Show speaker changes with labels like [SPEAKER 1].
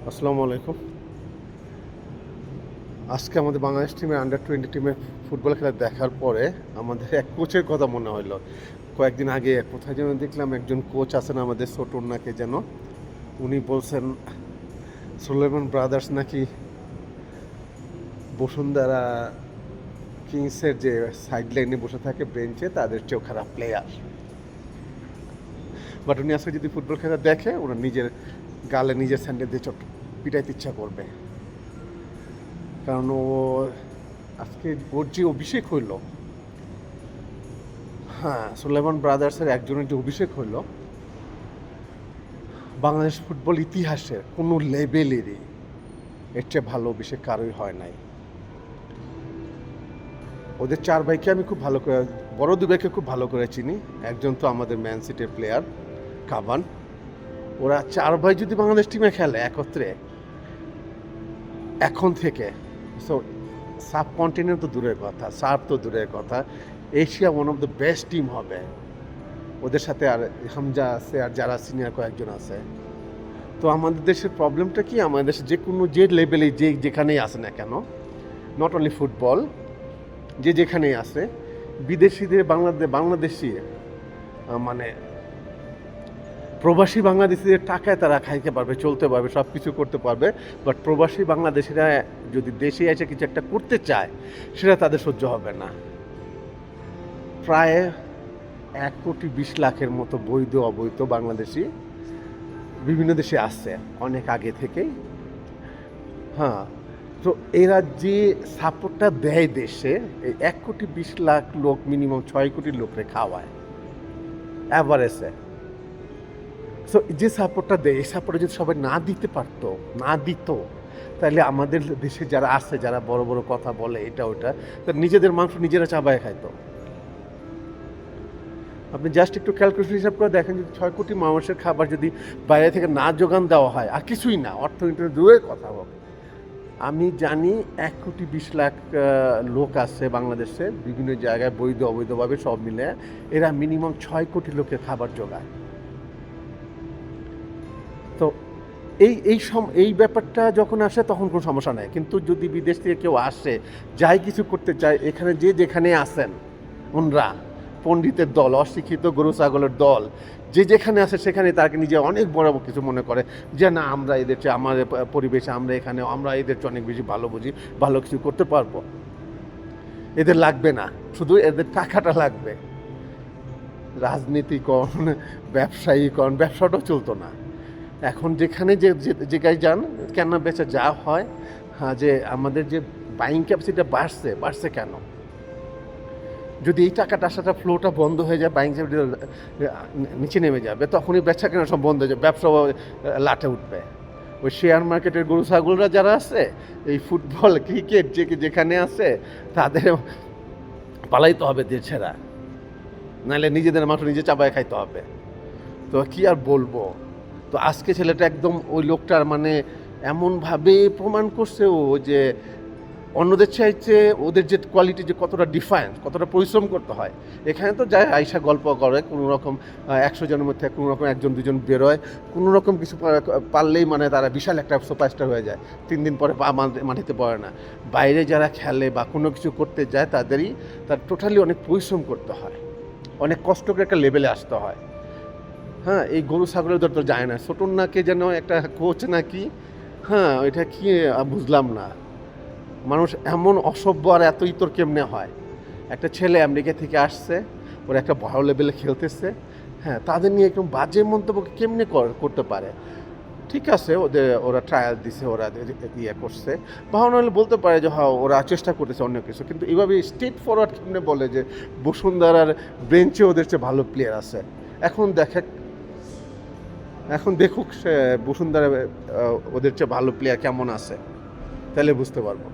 [SPEAKER 1] আসসালামু আলাইকুম। আজকে আমাদের বাংলাদেশ টিমের আন্ডার 20 টিমের ফুটবল খেলা দেখার পরে আমাদের এক কোচের কথা মনে হলো। কয়েকদিন আগে কোথায় যেন দেখলাম একজন কোচ আছেন আমাদের ছোটর নাকি যেন, উনি বলছেন সুলেমান ব্রাদার্স নাকি বসুন্ধরা কিংসের যে সাইড লাইনে বসে থাকে বেঞ্চে তাদের চেয়েও খারাপ প্লেয়ার। বাট উনি আজকে যদি ফুটবল খেলা দেখে ওরা নিজের গালে নিজের স্যান্ডেল দিয়ে চট পিটাইতে ইচ্ছা করবে, কারণ ও আজকে ওর যে অভিষেক হইল, হ্যাঁ সুলেমান ব্রাদার্সের একজনের যে অভিষেক হইল বাংলাদেশ ফুটবল ইতিহাসের কোনো লেভেলেরই এর চেয়ে ভালো অভিষেক কারোই হয় নাই। ওদের চার ভাইকে আমি খুব ভালো করে, বড় দুই ভাইকে খুব ভালো করে চিনি। একজন তো আমাদের ম্যান সিটির প্লেয়ার কাভান। ওরা চার ভাই যদি বাংলাদেশ টিমে খেলে একত্রে এখন থেকে, সো সাবকন্টিনেন্ট তো দূরের কথা, সার্ভ তো দূরের কথা, Asia one of the best team হবে। ওদের সাথে আর হামজা আছে আর যারা সিনিয়র কয়েকজন আছে। তো আমাদের দেশের প্রবলেমটা কি, আমাদের দেশে যে কোনো যে লেভেলে যে যেখানেই আসে না কেন, নট অনলি ফুটবল, যে যেখানেই আসে বিদেশিদের বাংলাদেশি মানে প্রবাসী বাংলাদেশিদের টাকায় তারা খাইতে পারবে, চলতে পারবে, সব কিছু করতে পারবে। বাট প্রবাসী বাংলাদেশিরা যদি দেশে এসে কিছু একটা করতে চায় সেটা তাদের সহ্য হবে না। প্রায় 1,20,00,000 মতো বৈধ অবৈধ বাংলাদেশি বিভিন্ন দেশে আসছে অনেক আগে থেকেই। হ্যাঁ, তো এরা যে সাপোর্টটা দেয় দেশে, এই 1,20,00,000 লোক মিনিমাম 6 কোটি লোকরে খাওয়ায় অ্যাভারেজে। সো যে সাপোর্টটা দেয়, এই সাপোর্টটা যদি সবাই না দিতে পারতো, না দিত, তাহলে আমাদের দেশে যারা আছে, যারা বড় বড় কথা বলে এটা ওটা, তারা নিজেদের মাংস নিজেরা চাবায় খাইতো। আপনি জাস্ট একটু ক্যালকুলেশন হিসাব করে দেখেন, যদি 6 কোটি মানুষের খাবার যদি বাইরে থেকে না যোগান দেওয়া হয়, আর কিছুই না, অর্থনীতির দূরের কথা হোক, আমি জানি 1,20,00,000 লোক আছে বাংলাদেশে বিভিন্ন জায়গায় বৈধ অবৈধভাবে সব মিলে, এরা মিনিমাম 6 কোটি লোকের খাবার যোগায়। তো এই ব্যাপারটা যখন আসে তখন কোনো সমস্যা নেই, কিন্তু যদি বিদেশ থেকে কেউ আসে, যাই কিছু করতে চায়, এখানে যে যেখানে আসেন ওনরা পণ্ডিতের দল, অশিক্ষিত গরু ছাগলের দল, যে যেখানে আসে সেখানে তাকে নিজে অনেক বড় কিছু মনে করে, যে না আমরা এদের চেয়ে, আমাদের পরিবেশে আমরা এখানে, আমরা এদের চেয়ে অনেক বেশি ভালো বুঝি, ভালো কিছু করতে পারবো, এদের লাগবে না, শুধু এদের টাকাটা লাগবে। রাজনীতিকরণ, ব্যবসায়ীকরণ, ব্যবসাটাও চলতো না। এখন যেখানে যে জায়গায় যান, কেনা বেচা যা হয়, হ্যাঁ, যে আমাদের যে বাইং ক্যাপাসিটিটা বাড়ছে কেন? যদি এই টাকাটা আসাটা ফ্লোটা বন্ধ হয়ে যায়, বাইং ক্যাপাসিটি নিচে নেমে যাবে, তখনই বেচা কেনা সব বন্ধ হয়ে যাবে, ব্যবসা লাটে উঠবে। ওই শেয়ার মার্কেটের গরু ছাগলরা যারা আছে, এই ফুটবল ক্রিকেট যেখানে আছে, তাদের পালাইতে হবে দেশ ছেড়া, নাহলে নিজেদের মাত্র নিজে চাবায় খাইতে হবে। তো কি আর বলবো। তো আজকে ছেলেটা একদম ওই লোকটার মানে এমনভাবে প্রমাণ করছে ও, যে অন্যদের চাইতে ওদের যে কোয়ালিটি, যে কতটা ডিফারেন্স, কতটা পরিশ্রম করতে হয়। এখানে তো যায় আইসা গল্প করে, কোনো রকম 100 জনের মধ্যে কোনো রকম 1-2 জন বেরোয়, কোনো রকম কিছু পারলেই মানে তারা বিশাল একটা সুপারস্টার হয়ে যায়, 3 দিন পরে পা মাটিতে পড়ে না। বাইরে যারা খেলে বা কোনো কিছু করতে যায় তার টোটালি অনেক পরিশ্রম করতে হয়, অনেক কষ্ট করে একটা লেভেলে আসতে হয়। হ্যাঁ, এই গরু ছাগলের দর তো যায় না, ছোটন নাকি যেন একটা কোচ নাকি, হ্যাঁ এটা কি বুঝলাম না। মানুষ এমন অসভ্য আর এত ইতর কেমনে হয়? একটা ছেলে আমেরিকা থেকে আসছে, ওরা একটা ভালো লেভেলে খেলতেছে, হ্যাঁ, তাদের নিয়ে একদম বাজে মন্তব্য কেমনে করতে পারে? ঠিক আছে, ওরা ট্রায়াল দিছে, ওরা ইয়ে করছে, ভাবনা হলে বলতে পারে যে হ্যাঁ ওরা চেষ্টা করতেছে অন্য কিছু, কিন্তু এইভাবে স্ট্রেট ফরওয়ার্ড কেমনে বলে যে বসুন্ধরার ব্রেঞ্চে ওদের চেয়ে ভালো প্লেয়ার আছে? এখন দেখুক সে বসুন্ধরা ওদের চেয়ে ভালো প্লেয়ার কেমন আছে, তাহলে বুঝতে পারবো।